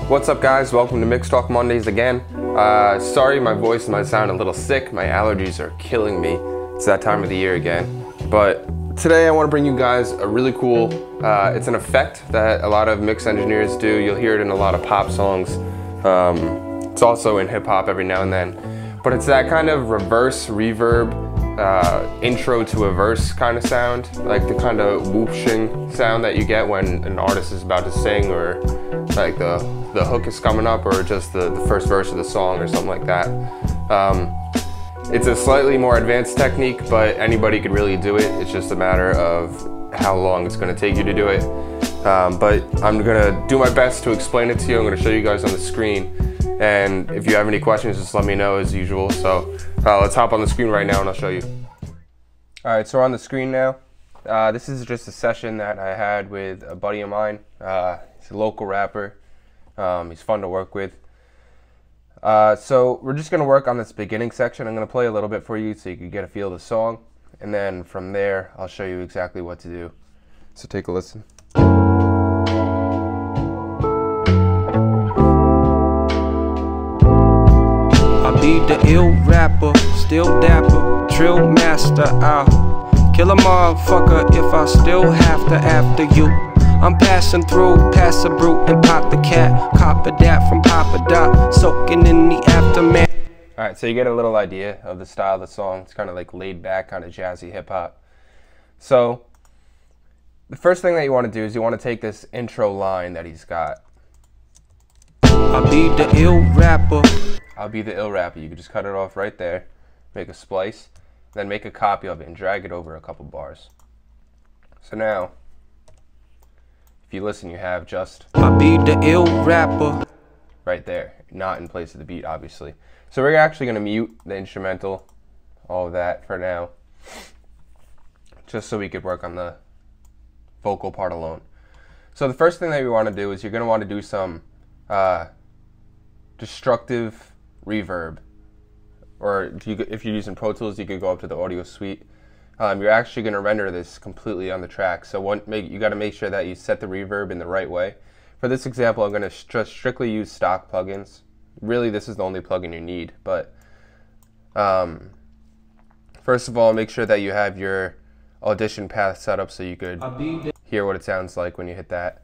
What's up guys, welcome to Mixtalk Mondays again. Sorry my voice might sound a little sick, my allergies are killing me. It's that time of the year again. But today I want to bring you guys a really cool, it's an effect that a lot of mix engineers do. You'll hear it in a lot of pop songs. It's also in hip hop every now and then. But it's that kind of reverse reverb, intro to a verse kind of sound, like the kind of whooshing sound that you get when an artist is about to sing, or like the hook is coming up, or just the first verse of the song or something like that. It's a slightly more advanced technique, but anybody could really do it. It's just a matter of how long it's going to take you to do it. But I'm going to do my best to explain it to you. I'm going to show you guys on the screen. And if you have any questions, just let me know as usual. So let's hop on the screen right now and I'll show you. Alright, so we're on the screen now. This is just a session that I had with a buddy of mine. He's a local rapper. He's fun to work with. So we're just going to work on this beginning section. I'm going to play a little bit for you so you can get a feel of the song. And then from there, I'll show you exactly what to do. So take a listen. Be the ill rapper, still dapper, drill master, I'll kill a motherfucker if I still have to after you. I'm passing through, pass a brute and pop the cat, cop a dat from Papa Dot, soaking in the aftermath. Alright, so you get a little idea of the style of the song. It's kind of like laid back, kind of jazzy hip hop. So the first thing that you want to do is you want to take this intro line that he's got. I'll be the ill rapper. I'll be the ill rapper. You can just cut it off right there, make a splice, then make a copy of it and drag it over a couple bars. So now, if you listen, you have just I'll be the ill rapper right there, not in place of the beat, obviously. So we're actually going to mute the instrumental, all of that for now, just so we could work on the vocal part alone. So the first thing that we want to do is you're going to want to do some destructive reverb, or if you're using Pro Tools, you could go up to the audio suite. You're actually going to render this completely on the track, so you got to make sure that you set the reverb in the right way. For this example, I'm going to just strictly use stock plugins. Really, this is the only plugin you need, but first of all, make sure that you have your audition path set up so you could hear what it sounds like when you hit that.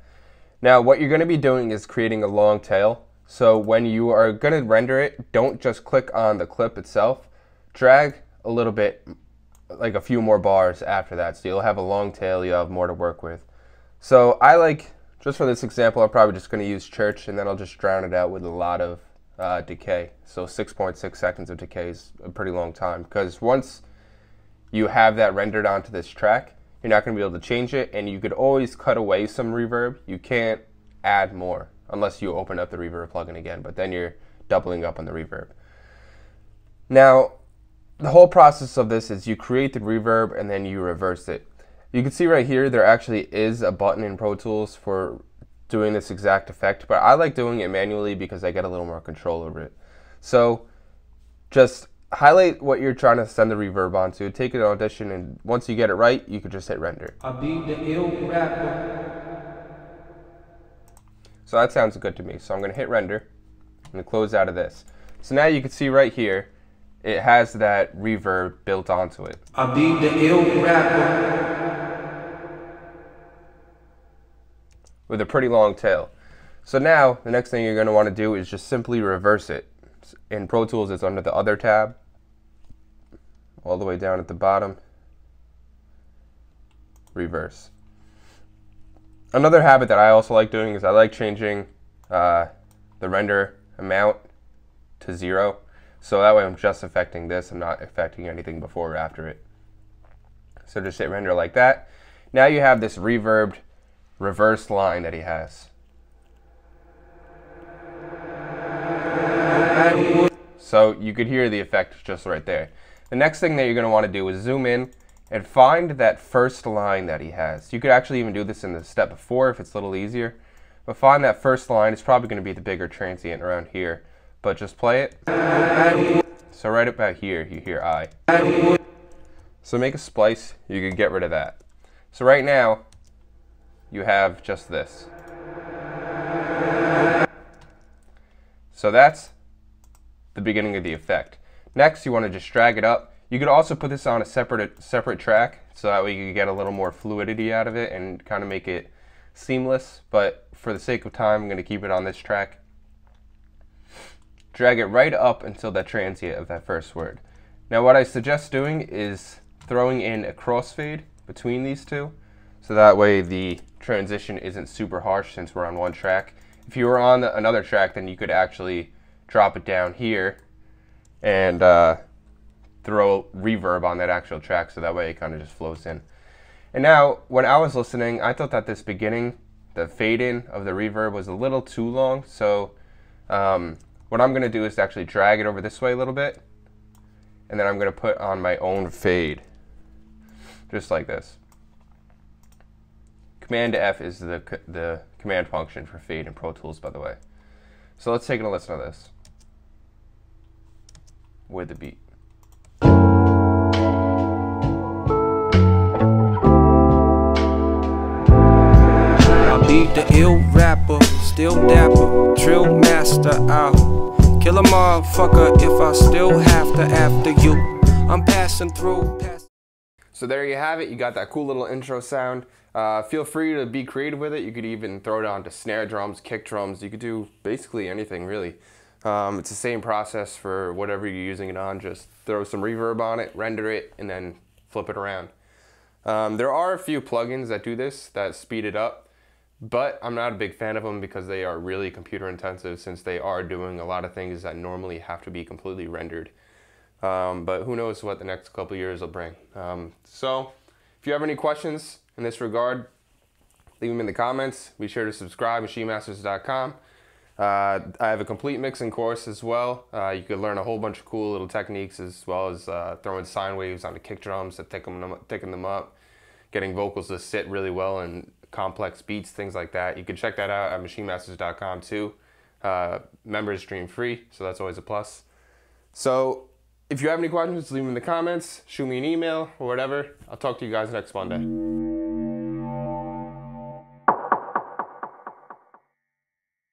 Now, what you're going to be doing is creating a long tail. So when you are going to render it, don't just click on the clip itself. Drag a little bit, like a few more bars after that. So you'll have a long tail, you'll have more to work with. So I like, just for this example, I'm probably just going to use church, and then I'll just drown it out with a lot of decay. So 6.6 seconds of decay is a pretty long time, because once you have that rendered onto this track, you're not going to be able to change it, and you could always cut away some reverb. You can't add more unless you open up the reverb plugin again, but then you're doubling up on the reverb. Now, the whole process of this is you create the reverb and then you reverse it. You can see right here there actually is a button in Pro Tools for doing this exact effect, but I like doing it manually because I get a little more control over it. So just highlight what you're trying to send the reverb onto, take an audition, and once you get it right, you can just hit render. I'll be the ill rapper. So that sounds good to me. So I'm going to hit render. I'm going to close out of this. So now you can see right here, it has that reverb built onto it. I'll be the ill rapper. With a pretty long tail. So now, the next thing you're going to want to do is just simply reverse it. In Pro Tools, it's under the other tab, all the way down at the bottom. Reverse. Another habit that I also like doing is I like changing the render amount to 0. So that way I'm just affecting this. I'm not affecting anything before or after it. So just hit render like that. Now you have this reverbed reverse line that he has. So you could hear the effect just right there. The next thing that you're going to want to do is zoom in and find that first line that he has. You could actually even do this in the step before if it's a little easier. But find that first line. It's probably going to be the bigger transient around here. But just play it. So right about here, you hear I. So make a splice. You can get rid of that. So right now, you have just this. So that's the beginning of the effect. Next, you want to just drag it up. You could also put this on a separate track, so that way you can get a little more fluidity out of it and kind of make it seamless. But for the sake of time, I'm going to keep it on this track. Drag it right up until that transient of that first word. Now what I suggest doing is throwing in a crossfade between these two, so that way the transition isn't super harsh since we're on one track. If you were on another track, then you could actually drop it down here and throw reverb on that actual track, so that way it kind of just flows in. And now, when I was listening, I thought that this beginning, the fade in of the reverb was a little too long, so what I'm going to do is actually drag it over this way a little bit, and then I'm going to put on my own fade, just like this. Command F is the command function for fade in Pro Tools, by the way. So let's take a listen to this with the beat. I'll be the ill rapper, still dapper, drill master out. Kill a motherfucker if I still have to after you. I'm passing through. So there you have it. You got that cool little intro sound. Feel free to be creative with it. You could even throw it onto snare drums, kick drums. You could do basically anything, really. It's the same process for whatever you're using it on. Just throw some reverb on it, render it, and then flip it around. There are a few plugins that do this, that speed it up, but I'm not a big fan of them because they are really computer intensive, since they are doing a lot of things that normally have to be completely rendered. But who knows what the next couple of years will bring. So if you have any questions in this regard, leave them in the comments. Be sure to subscribe, MachineMasters.com. I have a complete mixing course as well. You could learn a whole bunch of cool little techniques, as well as throwing sine waves onto kick drums to thicken them up, getting vocals to sit really well in complex beats, things like that. You can check that out at MachineMasters.com too. Members stream free, so that's always a plus. So if you have any questions, leave them in the comments, shoot me an email or whatever. I'll talk to you guys next Monday.